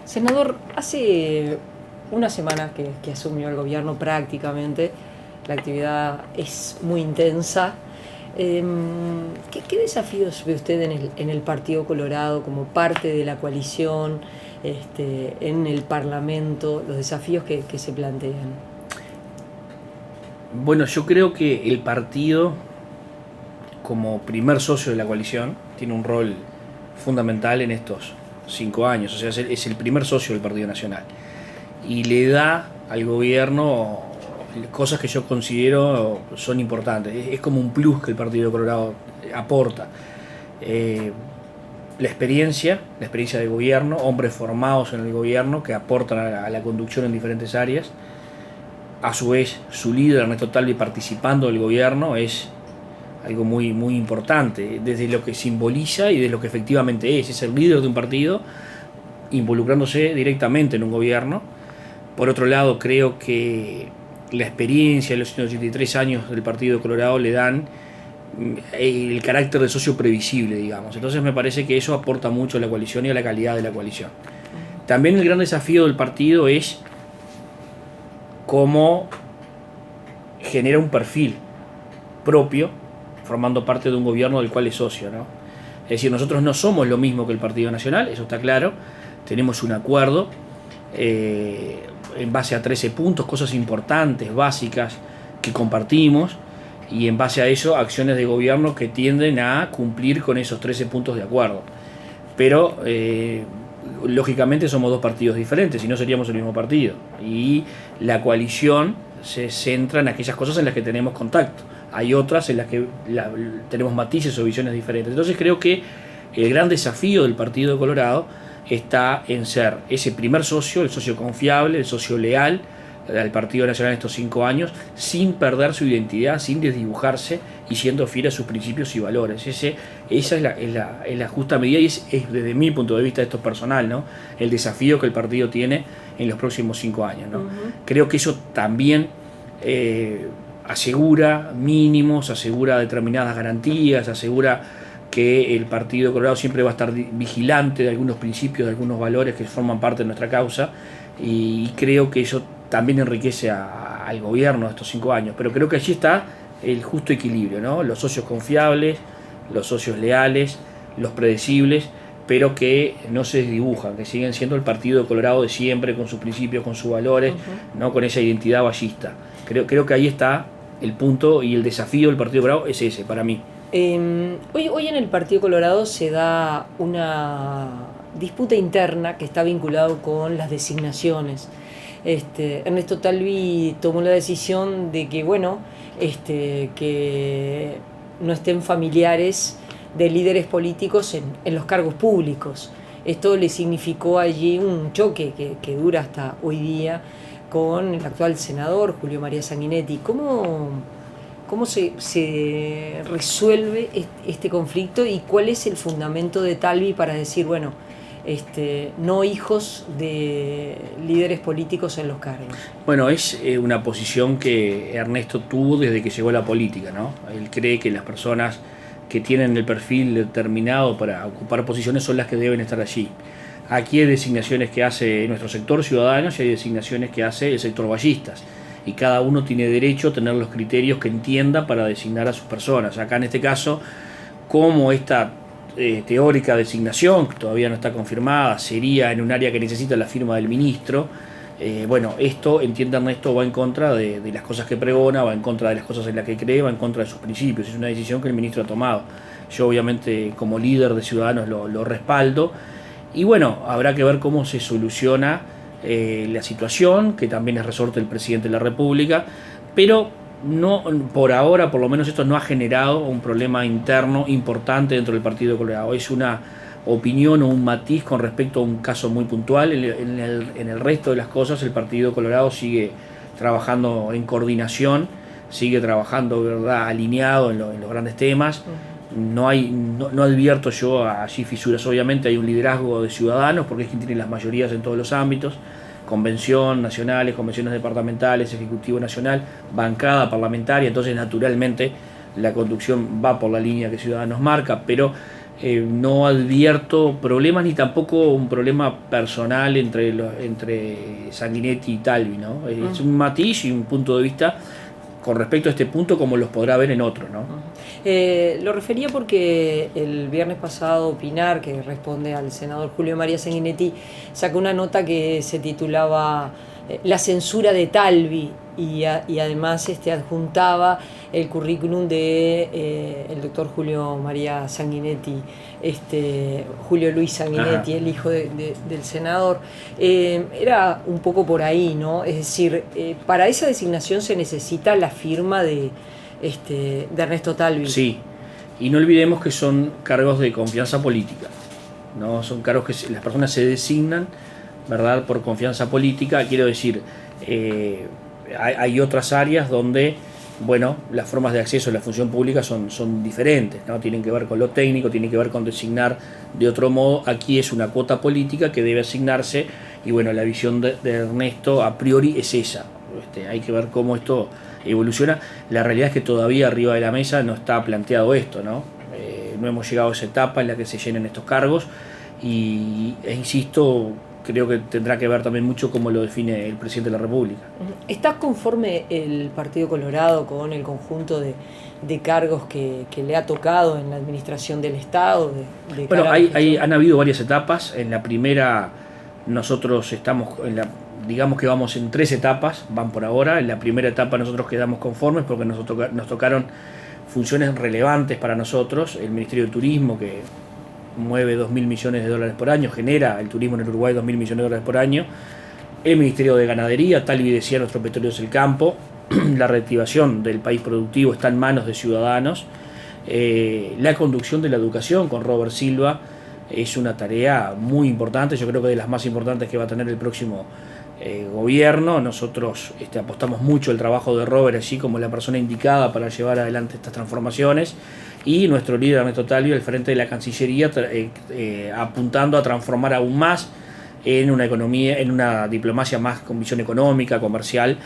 Senador, hace una semana que asumió el gobierno prácticamente, la actividad es muy intensa. ¿Qué desafíos ve usted en el Partido Colorado como parte de la coalición, en el Parlamento, los desafíos que se plantean? Bueno, yo creo que el partido, como primer socio de la coalición, tiene un rol fundamental en estos 5 años. O sea, es el primer socio del Partido Nacional. Y le da al gobierno cosas que yo considero son importantes. Es como un plus que el Partido Colorado aporta. La experiencia de gobierno, hombres formados en el gobierno que aportan a la conducción en diferentes áreas. A su vez, su líder, Ernesto Talvi, participando del gobierno es algo muy, muy importante, desde lo que simboliza y de lo que efectivamente es el líder de un partido involucrándose directamente en un gobierno. Por otro lado, creo que la experiencia de los 183 años del Partido Colorado le dan el carácter de socio previsible, digamos. Entonces me parece que eso aporta mucho a la coalición y a la calidad de la coalición. También el gran desafío del partido es cómo genera un perfil propio formando parte de un gobierno del cual es socio, ¿no? Es decir, nosotros no somos lo mismo que el Partido Nacional, eso está claro. Tenemos un acuerdo en base a 13 puntos, cosas importantes, básicas, que compartimos, y en base a eso acciones de gobierno que tienden a cumplir con esos 13 puntos de acuerdo. Pero lógicamente somos dos partidos diferentes, si no seríamos el mismo partido. Y la coalición se centra en aquellas cosas en las que tenemos contacto. Hay otras en las que tenemos matices o visiones diferentes. Entonces creo que el gran desafío del Partido de Colorado está en ser ese primer socio, el socio confiable, el socio leal al Partido Nacional en estos 5 años, sin perder su identidad, sin desdibujarse y siendo fiel a sus principios y valores. Esa es la justa medida y es desde mi punto de vista, esto es personal, ¿no?, el desafío que el partido tiene en los próximos 5 años, ¿no? Creo que eso también asegura mínimos, asegura determinadas garantías, asegura que el Partido Colorado siempre va a estar vigilante de algunos principios, de algunos valores que forman parte de nuestra causa, y creo que eso también enriquece al gobierno de estos 5 años. Pero creo que allí está el justo equilibrio, ¿no? Los socios confiables, los socios leales, los predecibles, pero que no se desdibujan, que siguen siendo el Partido Colorado de siempre, con sus principios, con sus valores, ¿no?, con esa identidad vallista. Creo que ahí está el punto y el desafío del Partido Colorado es ese, para mí. Hoy en el Partido Colorado se da una disputa interna que está vinculado con las designaciones. Ernesto Talvi tomó la decisión de que, que no estén familiares de líderes políticos en los cargos públicos. Esto le significó allí un choque que dura hasta hoy día con el actual senador Julio María Sanguinetti. ¿Cómo se resuelve este conflicto y cuál es el fundamento de Talvi para decir, no hijos de líderes políticos en los cargos? Bueno, es una posición que Ernesto tuvo desde que llegó a la política, ¿no? Él cree que las personas que tienen el perfil determinado para ocupar posiciones son las que deben estar allí. Aquí hay designaciones que hace nuestro sector Ciudadanos y hay designaciones que hace el sector ballistas. Y cada uno tiene derecho a tener los criterios que entienda para designar a sus personas. Acá en este caso, como esta teórica designación, que todavía no está confirmada, sería en un área que necesita la firma del ministro, esto, entiende Ernesto, va en contra de las cosas que pregona, va en contra de las cosas en las que cree, va en contra de sus principios. Es una decisión que el ministro ha tomado. Yo obviamente como líder de Ciudadanos lo respaldo. Y habrá que ver cómo se soluciona la situación, que también es resorte del presidente de la República, pero no, por ahora, por lo menos esto no ha generado un problema interno importante dentro del Partido Colorado. Es una opinión o un matiz con respecto a un caso muy puntual. En el resto de las cosas el Partido Colorado sigue trabajando en coordinación, sigue trabajando, ¿verdad?, alineado en los grandes temas. No advierto yo allí fisuras. Obviamente hay un liderazgo de Ciudadanos porque es quien tiene las mayorías en todos los ámbitos: convención nacionales, convenciones departamentales, ejecutivo nacional, bancada parlamentaria. Entonces naturalmente la conducción va por la línea que Ciudadanos marca, pero no advierto problemas ni tampoco un problema personal entre Sanguinetti y Talvi, ¿no? Es un matiz y un punto de vista con respecto a este punto como los podrá ver en otro, ¿no? Lo refería porque el viernes pasado Pinar, que responde al senador Julio María Sanguinetti, sacó una nota que se titulaba La censura de Talvi y además adjuntaba el currículum de el doctor Julio María Sanguinetti, Julio Luis Sanguinetti, el hijo del senador. Era un poco por ahí, ¿no? Es decir, para esa designación se necesita la firma de Ernesto Talvi. Sí, y no olvidemos que son cargos de confianza política, ¿no? Son cargos que las personas se designan, ¿verdad?, por confianza política. Quiero decir, hay otras áreas donde, bueno, las formas de acceso a la función pública son diferentes, ¿no? Tienen que ver con lo técnico, tienen que ver con designar de otro modo. Aquí es una cuota política que debe asignarse y, bueno, la visión de Ernesto a priori es esa. Hay que ver cómo esto evoluciona. La realidad es que todavía arriba de la mesa no está planteado esto, ¿no? No hemos llegado a esa etapa en la que se llenen estos cargos e insisto, creo que tendrá que ver también mucho cómo lo define el presidente de la República. ¿Está conforme el Partido Colorado con el conjunto de cargos que le ha tocado en la administración del Estado? Bueno, han habido varias etapas. En la primera nosotros estamos digamos que vamos en 3 etapas, van por ahora. En la primera etapa nosotros quedamos conformes porque nos tocaron funciones relevantes para nosotros. El Ministerio de Turismo, que mueve 2.000 millones de dólares por año, genera el turismo en el Uruguay 2.000 millones de dólares por año. El Ministerio de Ganadería, Talvi decía, nuestro petróleo es el campo. La reactivación del país productivo está en manos de ciudadanos. La conducción de la educación con Robert Silva es una tarea muy importante, yo creo que de las más importantes que va a tener el próximo gobierno. Nosotros apostamos mucho el trabajo de Robert allí como la persona indicada para llevar adelante estas transformaciones, y nuestro líder Ernesto Talvi al frente de la Cancillería apuntando a transformar aún más en una economía, en una diplomacia más con visión económica, comercial,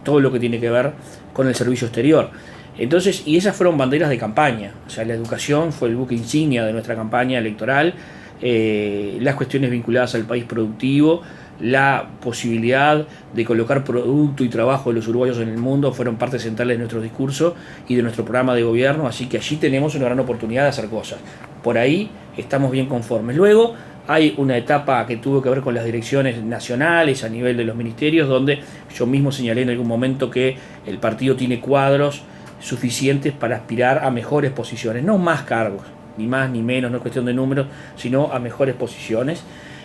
todo lo que tiene que ver con el servicio exterior. Entonces, y esas fueron banderas de campaña, o sea, la educación fue el buque insignia de nuestra campaña electoral, las cuestiones vinculadas al país productivo, la posibilidad de colocar producto y trabajo de los uruguayos en el mundo fueron partes centrales de nuestro discurso y de nuestro programa de gobierno, así que allí tenemos una gran oportunidad de hacer cosas. Por ahí estamos bien conformes. Luego hay una etapa que tuvo que ver con las direcciones nacionales a nivel de los ministerios, donde yo mismo señalé en algún momento que el partido tiene cuadros suficientes para aspirar a mejores posiciones, no más cargos, ni más ni menos, no es cuestión de números, sino a mejores posiciones.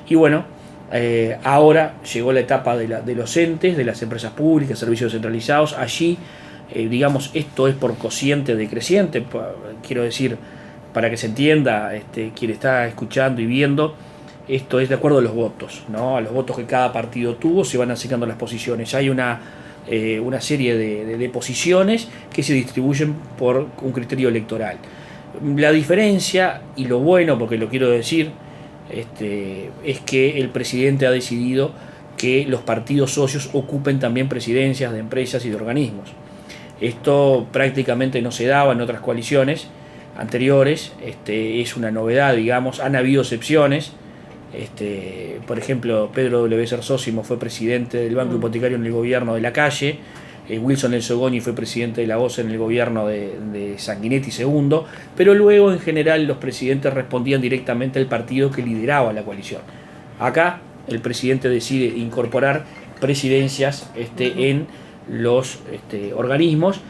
Y bueno, ahora llegó la etapa de los entes, de las empresas públicas, servicios descentralizados. Allí, digamos, esto es por cociente decreciente, quiero decir, para que se entienda, quien está escuchando y viendo, esto es de acuerdo a los votos, ¿no? A los votos que cada partido tuvo se van asignando las posiciones. Hay una serie de posiciones que se distribuyen por un criterio electoral. La diferencia, y lo bueno, porque lo quiero decir, es que el presidente ha decidido que los partidos socios ocupen también presidencias de empresas y de organismos. Esto prácticamente no se daba en otras coaliciones anteriores, es una novedad, digamos. Han habido excepciones. Por ejemplo, Pedro W. Sósimo fue presidente del Banco Hipotecario en el gobierno de Lacalle, Wilson El Sogoni fue presidente de la OCE en el gobierno de Sanguinetti II, pero luego en general los presidentes respondían directamente al partido que lideraba la coalición. Acá el presidente decide incorporar presidencias en los organismos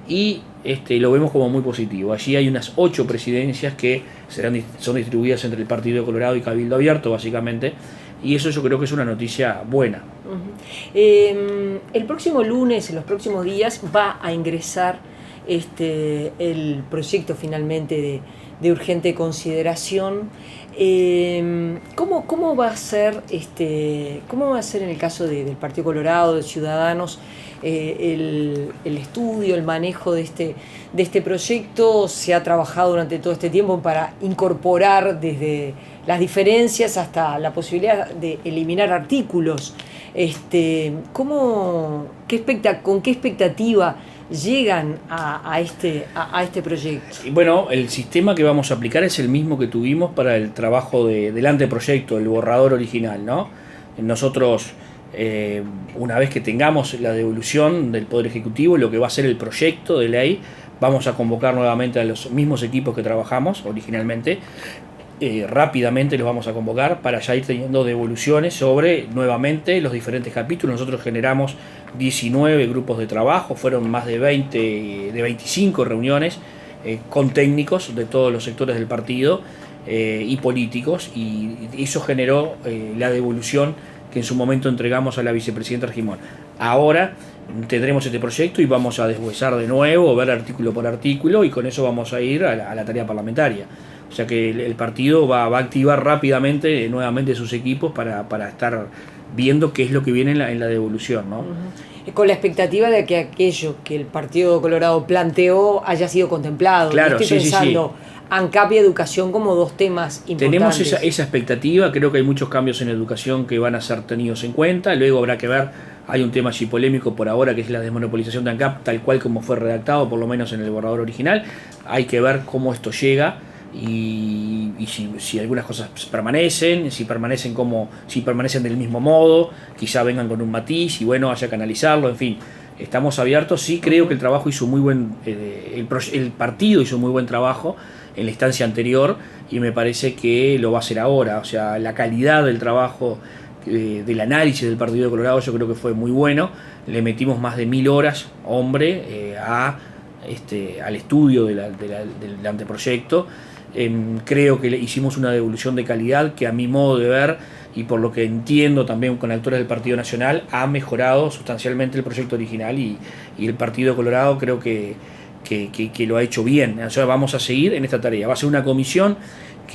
y lo vemos como muy positivo. Allí hay unas 8 presidencias que son distribuidas entre el Partido Colorado y Cabildo Abierto, básicamente, y eso yo creo que es una noticia buena. El próximo lunes, en los próximos días, va a ingresar el proyecto finalmente de urgente consideración. ¿Cómo va a ser en el caso del Partido Colorado, de Ciudadanos, el estudio, el manejo de este proyecto? Se ha trabajado durante todo este tiempo para incorporar desde las diferencias hasta la posibilidad de eliminar artículos. ¿Con qué expectativa llegan a este proyecto? Y bueno, el sistema que vamos a aplicar es el mismo que tuvimos para el trabajo del anteproyecto, el borrador original, ¿no? Nosotros, una vez que tengamos la devolución del Poder Ejecutivo, lo que va a ser el proyecto de ley, vamos a convocar nuevamente a los mismos equipos que trabajamos originalmente. Rápidamente los vamos a convocar para ya ir teniendo devoluciones sobre nuevamente los diferentes capítulos. Nosotros generamos 19 grupos de trabajo, fueron más de 25 reuniones con técnicos de todos los sectores del partido y políticos, y eso generó la devolución que en su momento entregamos a la vicepresidenta Argimón. Ahora tendremos este proyecto y vamos a deshuesar de nuevo, ver artículo por artículo, y con eso vamos a ir a la tarea parlamentaria. O sea que el partido va a activar rápidamente nuevamente sus equipos para estar viendo qué es lo que viene en la devolución, ¿no? Con la expectativa de que aquello que el Partido Colorado planteó haya sido contemplado. Claro, estoy pensando ANCAP y educación como dos temas importantes. Tenemos esa expectativa, creo que hay muchos cambios en educación que van a ser tenidos en cuenta, luego habrá que ver, hay un tema allí polémico por ahora que es la desmonopolización de ANCAP, tal cual como fue redactado, por lo menos en el borrador original, hay que ver cómo esto llega. Y si algunas cosas permanecen, si permanecen del mismo modo, quizá vengan con un matiz y bueno, haya que analizarlo, en fin, estamos abiertos. Sí creo que el trabajo hizo muy buen, el partido hizo muy buen trabajo en la instancia anterior y me parece que lo va a hacer ahora. O sea, la calidad del trabajo, del análisis del Partido Colorado, yo creo que fue muy bueno. Le metimos más de 1000 horas, hombre, al estudio del anteproyecto. Creo que hicimos una devolución de calidad que, a mi modo de ver y por lo que entiendo también con actores del Partido Nacional, ha mejorado sustancialmente el proyecto original, y el Partido Colorado creo que lo ha hecho bien. O sea, vamos a seguir en esta tarea. Va a ser una comisión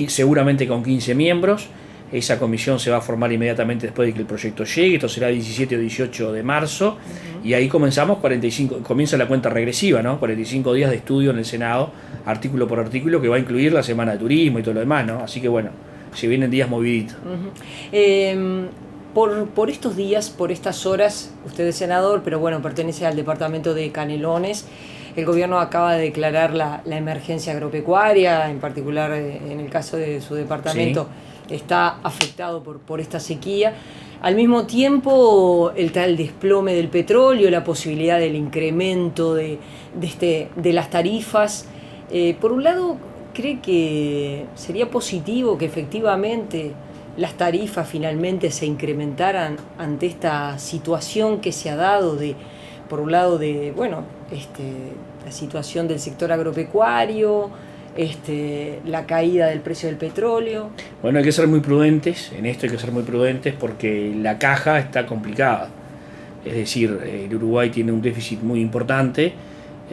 seguramente con 15 miembros. Esa comisión se va a formar inmediatamente después de que el proyecto llegue. Esto será 17 o 18 de marzo. Y ahí comienza la cuenta regresiva, ¿no? 45 días de estudio en el Senado, artículo por artículo, que va a incluir la semana de turismo y todo lo demás, ¿no? Así que bueno, se vienen días moviditos. Por estos días, por estas horas, usted es senador, pero bueno, pertenece al departamento de Canelones. El gobierno acaba de declarar la emergencia agropecuaria, en particular en el caso de su departamento. Sí. Está afectado por esta sequía. Al mismo tiempo, el tal desplome del petróleo, la posibilidad del incremento de las tarifas. Por un lado, ¿cree que sería positivo que efectivamente las tarifas finalmente se incrementaran ante esta situación que se ha dado por un lado la situación del sector agropecuario, la caída del precio del petróleo? Bueno, hay que ser muy prudentes en esto, porque la caja está complicada. Es decir, el Uruguay tiene un déficit muy importante,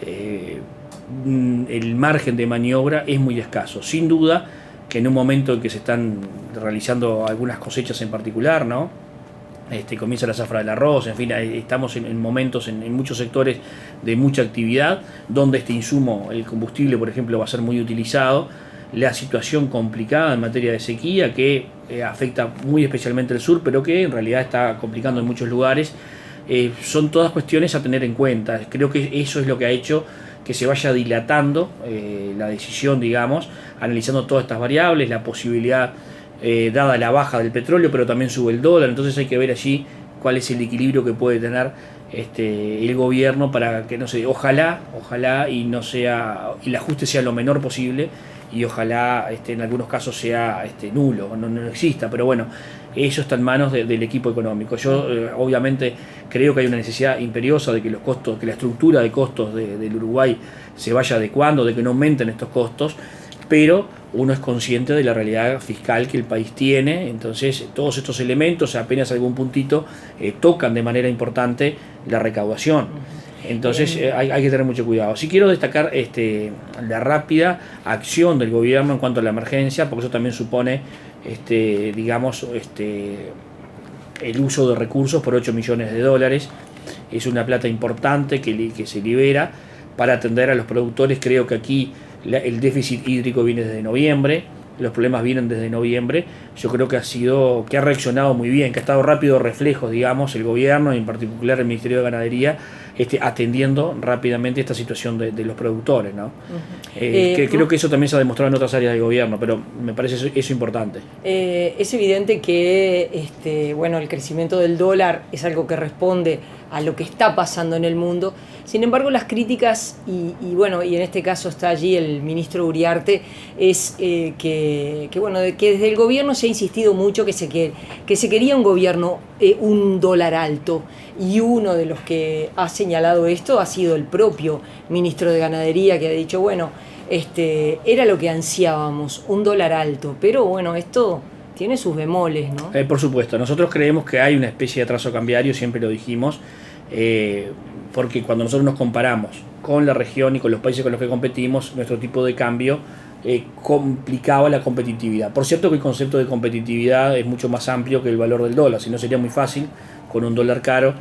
el margen de maniobra es muy escaso. Sin duda que en un momento en que se están realizando algunas cosechas en particular, ¿no? Comienza la zafra del arroz, en fin, estamos en momentos en muchos sectores de mucha actividad, donde este insumo, el combustible, por ejemplo, va a ser muy utilizado. La situación complicada en materia de sequía, que afecta muy especialmente al sur, pero que en realidad está complicando en muchos lugares, son todas cuestiones a tener en cuenta. Creo que eso es lo que ha hecho que se vaya dilatando la decisión, digamos, analizando todas estas variables, la posibilidad dada la baja del petróleo, pero también sube el dólar. Entonces hay que ver allí cuál es el equilibrio que puede tener el gobierno para que, no sé, ojalá y no sea, y el ajuste sea lo menor posible, y ojalá en algunos casos sea nulo, no exista, pero bueno, eso está en manos del equipo económico. Yo obviamente creo que hay una necesidad imperiosa de que los costos, que la estructura de costos del Uruguay se vaya adecuando, de que no aumenten estos costos, pero uno es consciente de la realidad fiscal que el país tiene. Entonces todos estos elementos, apenas algún puntito, tocan de manera importante la recaudación. Entonces hay que tener mucho cuidado. Sí quiero destacar la rápida acción del gobierno en cuanto a la emergencia, porque eso también supone el uso de recursos por 8 millones de dólares. Es una plata importante que se libera para atender a los productores. Creo que aquí el déficit hídrico viene desde noviembre, los problemas vienen desde noviembre. Yo creo que ha reaccionado muy bien, que ha estado rápido reflejos, digamos, el gobierno y en particular el Ministerio de Ganadería atendiendo rápidamente esta situación de los productores, ¿no? Creo que eso también se ha demostrado en otras áreas del gobierno, pero me parece eso importante. Es evidente que bueno, el crecimiento del dólar es algo que responde a lo que está pasando en el mundo. Sin embargo, las críticas, bueno, y en este caso está allí el ministro Uriarte, es que desde el gobierno se ha insistido mucho que se quería un gobierno, un dólar alto, y uno de los que ha señalado esto ha sido el propio ministro de Ganadería, que ha dicho, bueno, era lo que ansiábamos, un dólar alto, pero bueno, esto tiene sus bemoles, ¿no? Por supuesto, nosotros creemos que hay una especie de atraso cambiario, siempre lo dijimos, porque cuando nosotros nos comparamos con la región y con los países con los que competimos, nuestro tipo de cambio complicaba la competitividad. Por cierto que el concepto de competitividad es mucho más amplio que el valor del dólar, si no sería muy fácil, con un dólar caro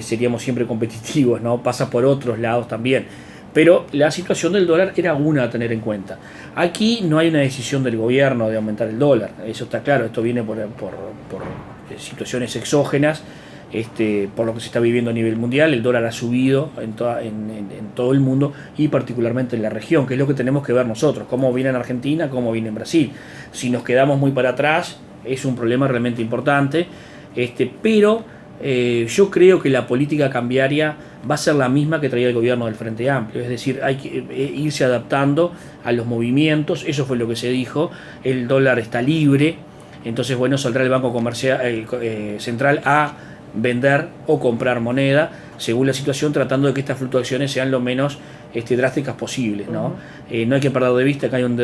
seríamos siempre competitivos, ¿no? Pasa por otros lados también. Pero la situación del dólar era una a tener en cuenta. Aquí no hay una decisión del gobierno de aumentar el dólar, eso está claro, esto viene por situaciones exógenas, por lo que se está viviendo a nivel mundial. El dólar ha subido en todo el mundo y particularmente en la región, que es lo que tenemos que ver nosotros, cómo viene en Argentina, cómo viene en Brasil. Si nos quedamos muy para atrás es un problema realmente importante, pero yo creo que la política cambiaria va a ser la misma que traía el gobierno del Frente Amplio, es decir, hay que irse adaptando a los movimientos, eso fue lo que se dijo, el dólar está libre, entonces bueno, saldrá el Banco Central a vender o comprar moneda según la situación, tratando de que estas fluctuaciones sean lo menos drásticas posibles, ¿no? No hay que perder de vista que hay un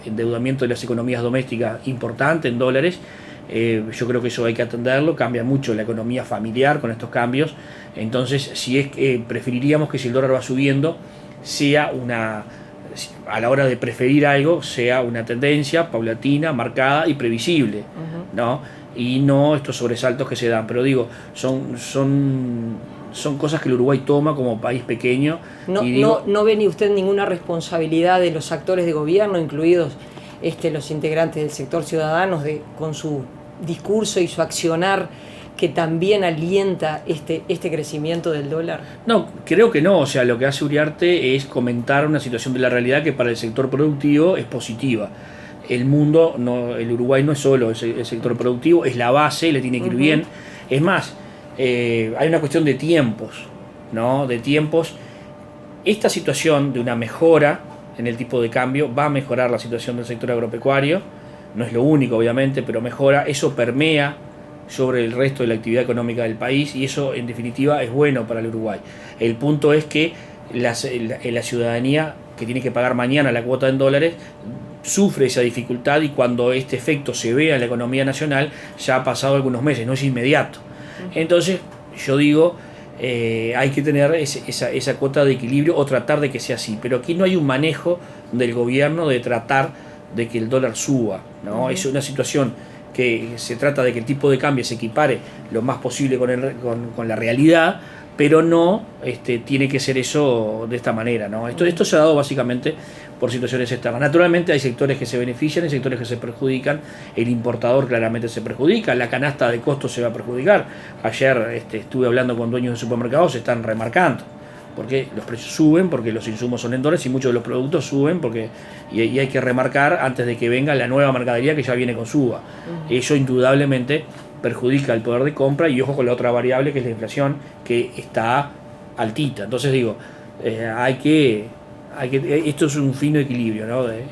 endeudamiento de las economías domésticas importante en dólares. Yo creo que eso hay que atenderlo, cambia mucho la economía familiar con estos cambios, entonces preferiríamos que si el dólar va subiendo sea a la hora de preferir algo, sea una tendencia paulatina, marcada y previsible, ¿no? Y no estos sobresaltos que se dan, pero digo, son cosas que el Uruguay toma como país pequeño. ¿No ve ni usted ninguna responsabilidad de los actores de gobierno, incluidos los integrantes del sector ciudadanos, con su discurso y su accionar, que también alienta este crecimiento del dólar? No, creo que no. O sea, lo que hace Uriarte es comentar una situación de la realidad que para el sector productivo es positiva. El Uruguay no es solo el sector productivo, es la base, le tiene que ir bien. Es más, hay una cuestión de tiempos, ¿no? De tiempos. Esta situación de una mejora en el tipo de cambio va a mejorar la situación del sector agropecuario, no es lo único obviamente, pero mejora, eso permea sobre el resto de la actividad económica del país y eso en definitiva es bueno para el Uruguay. El punto es que la ciudadanía que tiene que pagar mañana la cuota en dólares sufre esa dificultad y cuando este efecto se vea en la economía nacional ya ha pasado algunos meses, no es inmediato. Entonces yo digo, hay que tener esa cuota de equilibrio o tratar de que sea así, pero aquí no hay un manejo del gobierno de tratar de que el dólar suba, ¿no? Es una situación que se trata de que el tipo de cambio se equipare lo más posible con la realidad, pero no tiene que ser eso de esta manera, ¿no? Esto se ha dado básicamente por situaciones externas. Naturalmente hay sectores que se benefician, hay sectores que se perjudican, el importador claramente se perjudica, la canasta de costos se va a perjudicar. Ayer estuve hablando con dueños de supermercados, se están remarcando, porque los precios suben, porque los insumos son en dólares y muchos de los productos suben, y hay que remarcar antes de que venga la nueva mercadería que ya viene con suba. Eso indudablemente perjudica el poder de compra y ojo con la otra variable que es la inflación, que está altita. Entonces digo, esto es un fino equilibrio, ¿no? De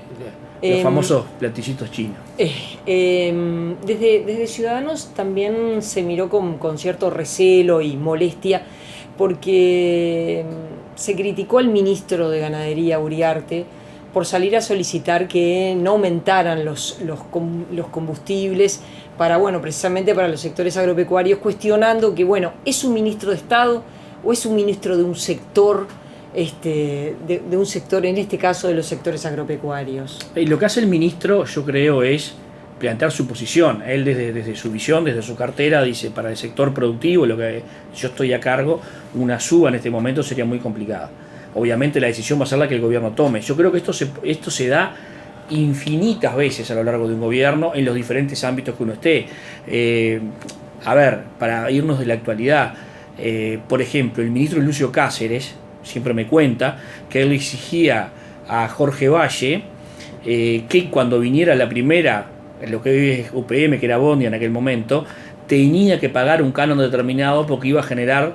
los famosos platillitos chinos. Desde Ciudadanos también se miró con cierto recelo y molestia porque se criticó al ministro de Ganadería, Uriarte, por salir a solicitar que no aumentaran los combustibles precisamente para los sectores agropecuarios, cuestionando que, ¿es un ministro de Estado o es un ministro de un sector, de un sector, en este caso de los sectores agropecuarios? Lo que hace el ministro, yo creo, es plantear su posición. Él desde su visión, desde su cartera, dice, para el sector productivo, lo que yo estoy a cargo, una suba en este momento sería muy complicada. Obviamente la decisión va a ser la que el gobierno tome. Yo creo que esto se da infinitas veces a lo largo de un gobierno en los diferentes ámbitos que uno esté. Para irnos de la actualidad, Por ejemplo, el ministro Lucio Cáceres siempre me cuenta que él exigía a Jorge Valle que cuando viniera la primera, lo que es UPM, que era Bondia en aquel momento, tenía que pagar un canon determinado porque iba a generar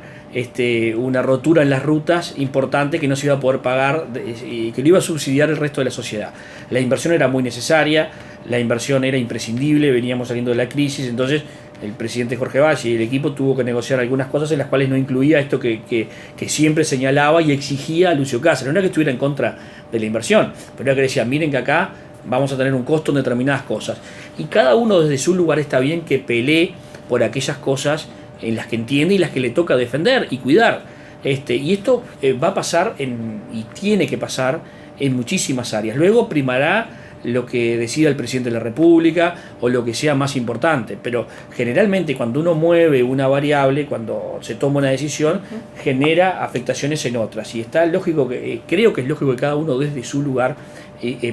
una rotura en las rutas importante que no se iba a poder pagar y que lo iba a subsidiar el resto de la sociedad. La inversión era muy necesaria, la inversión era imprescindible, veníamos saliendo de la crisis, entonces el presidente Jorge Valle y el equipo tuvo que negociar algunas cosas en las cuales no incluía esto que siempre señalaba y exigía a Lucio Cáceres. No era que estuviera en contra de la inversión, pero era que decía, miren que acá vamos a tener un costo en determinadas cosas. Y cada uno desde su lugar está bien que pelee por aquellas cosas en las que entiende y las que le toca defender y cuidar. Y esto va a pasar y tiene que pasar en muchísimas áreas. Luego primará lo que decida el presidente de la República o lo que sea más importante, pero generalmente cuando uno mueve una variable, cuando se toma una decisión, genera afectaciones en otras, y está lógico creo que es lógico que cada uno desde su lugar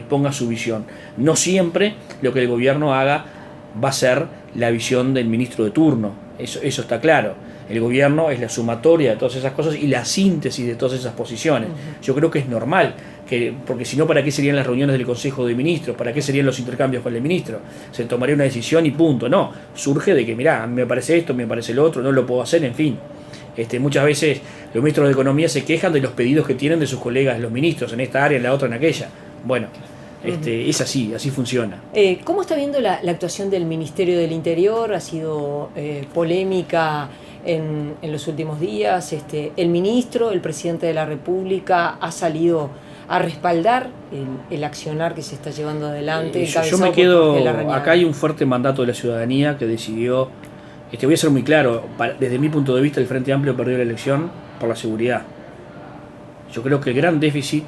ponga su visión. No siempre lo que el gobierno haga va a ser la visión del ministro de turno, eso está claro. El gobierno es la sumatoria de todas esas cosas y la síntesis de todas esas posiciones. Yo creo que es normal, porque si no, ¿para qué serían las reuniones del Consejo de Ministros? ¿Para qué serían los intercambios con el ministro? Se tomaría una decisión y punto. No, surge de que, mirá, a mí me parece esto, me parece lo otro, no lo puedo hacer, en fin. Muchas veces los ministros de Economía se quejan de los pedidos que tienen de sus colegas los ministros, en esta área, en la otra, en aquella. Bueno, es así funciona. ¿Cómo está viendo la actuación del Ministerio del Interior? Ha sido polémica en los últimos días. El ministro, el presidente de la República, ha salido a respaldar el accionar que se está llevando adelante. Yo me quedo, acá hay un fuerte mandato de la ciudadanía que decidió, voy a ser muy claro, desde mi punto de vista el Frente Amplio perdió la elección por la seguridad. Yo creo que el gran déficit,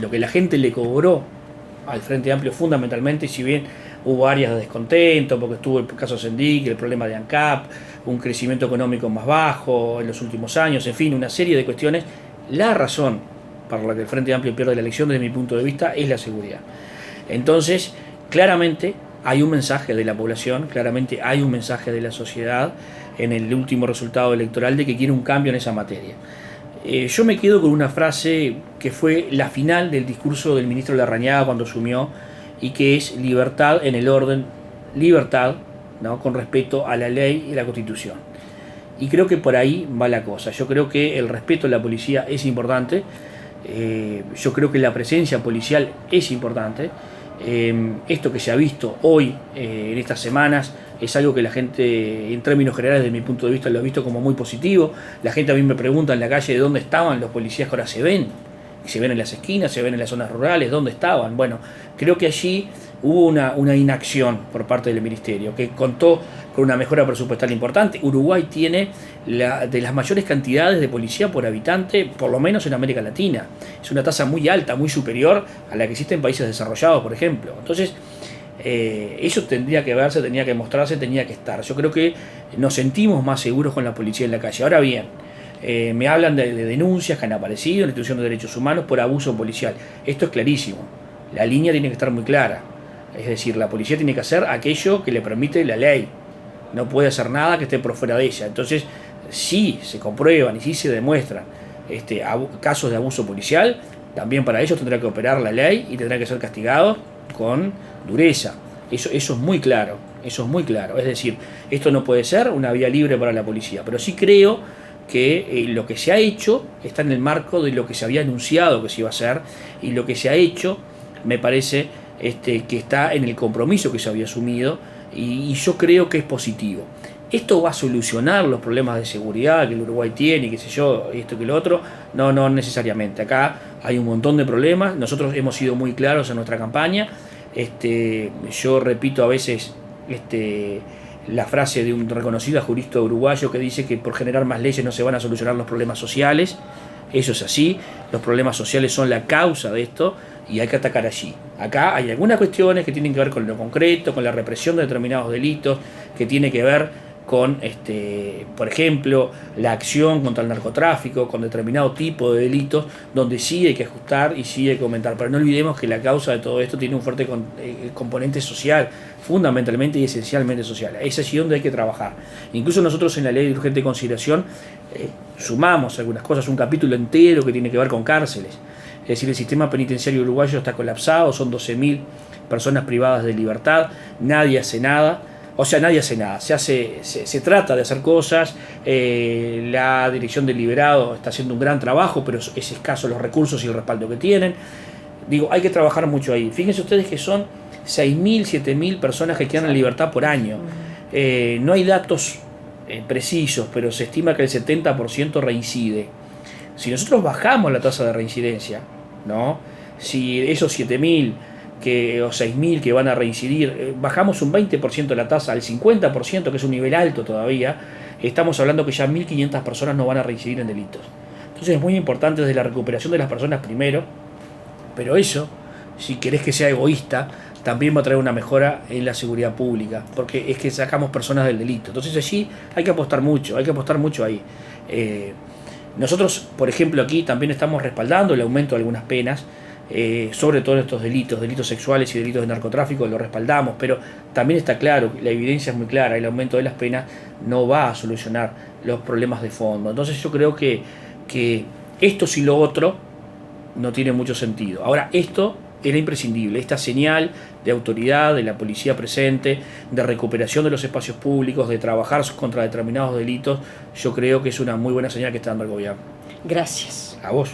lo que la gente le cobró al Frente Amplio fundamentalmente, si bien hubo áreas de descontento, porque estuvo el caso Sendic, el problema de ANCAP, un crecimiento económico más bajo en los últimos años, en fin, una serie de cuestiones, la razón para la que el Frente Amplio pierde la elección desde mi punto de vista es la seguridad. Entonces, claramente hay un mensaje de la población, claramente hay un mensaje de la sociedad en el último resultado electoral de que quiere un cambio en esa materia. Yo me quedo con una frase que fue la final del discurso del ministro Larrañaga cuando asumió, y que es libertad en el orden, libertad, ¿no?, con respeto a la ley y la Constitución. Y creo que por ahí va la cosa. Yo creo que el respeto a la policía es importante, yo creo que la presencia policial es importante. Esto que se ha visto hoy, en estas semanas, es algo que la gente, en términos generales, desde mi punto de vista, lo ha visto como muy positivo. La gente a mí me pregunta en la calle de dónde estaban los policías que ahora se ven en las esquinas, se ven en las zonas rurales, dónde estaban. Bueno, creo que allí hubo una inacción por parte del Ministerio, que contó con una mejora presupuestal importante. Uruguay tiene de las mayores cantidades de policía por habitante, por lo menos en América Latina. Es una tasa muy alta, muy superior a la que existe en países desarrollados, por ejemplo. Entonces, eso tendría que verse, tenía que mostrarse, tenía que estar. Yo creo que nos sentimos más seguros con la policía en la calle. Ahora bien, me hablan de denuncias que han aparecido en la institución de derechos humanos por abuso policial. Esto es clarísimo. La línea tiene que estar muy clara. Es decir, la policía tiene que hacer aquello que le permite la ley. No puede hacer nada que esté por fuera de ella. Entonces, si se comprueban y si se demuestran casos de abuso policial, también para ellos tendrá que operar la ley y tendrá que ser castigado con dureza. Eso es muy claro. Eso es muy claro. Es decir, esto no puede ser una vía libre para la policía. Pero sí creo que lo que se ha hecho está en el marco de lo que se había anunciado que se iba a hacer, y lo que se ha hecho me parece que está en el compromiso que se había asumido, y yo creo que es positivo. ¿Esto va a solucionar los problemas de seguridad que el Uruguay tiene, y qué sé yo, esto que lo otro? No necesariamente. Acá hay un montón de problemas. Nosotros hemos sido muy claros en nuestra campaña. Yo repito a veces la frase de un reconocido jurista uruguayo que dice que por generar más leyes no se van a solucionar los problemas sociales. Eso es así. Los problemas sociales son la causa de esto y hay que atacar allí. Acá hay algunas cuestiones que tienen que ver con lo concreto, con la represión de determinados delitos, que tiene que ver con, por ejemplo, la acción contra el narcotráfico, con determinado tipo de delitos, donde sí hay que ajustar y sí hay que aumentar. Pero no olvidemos que la causa de todo esto tiene un fuerte componente social, fundamentalmente y esencialmente social. Es allí donde hay que trabajar. Incluso nosotros en la ley de urgente consideración sumamos algunas cosas, un capítulo entero que tiene que ver con cárceles. Es decir, el sistema penitenciario uruguayo está colapsado, son 12.000 personas privadas de libertad, nadie hace nada. O sea, nadie hace nada, se trata de hacer cosas, la dirección del liberado está haciendo un gran trabajo, pero es escaso los recursos y el respaldo que tienen. Digo, hay que trabajar mucho ahí. Fíjense ustedes que son 6.000, 7.000 personas que quedan en libertad por año. No hay datos precisos, pero se estima que el 70% reincide. Si nosotros bajamos la tasa de reincidencia, ¿no? Si esos 7.000 o 6.000 que van a reincidir, bajamos un 20% de la tasa al 50%, que es un nivel alto todavía, estamos hablando que ya 1.500 personas no van a reincidir en delitos. Entonces es muy importante desde la recuperación de las personas primero, pero eso, si querés que sea egoísta, también va a traer una mejora en la seguridad pública, porque es que sacamos personas del delito. Entonces allí hay que apostar mucho ahí. Nosotros, por ejemplo, aquí también estamos respaldando el aumento de algunas penas, sobre todo estos delitos sexuales y delitos de narcotráfico, lo respaldamos, pero también está claro, la evidencia es muy clara, el aumento de las penas no va a solucionar los problemas de fondo. Entonces yo creo que esto sin lo otro no tiene mucho sentido. Ahora, esto era imprescindible, esta señal de autoridad de la policía presente, de recuperación de los espacios públicos, de trabajar contra determinados delitos, yo creo que es una muy buena señal que está dando el gobierno. Gracias. A vos.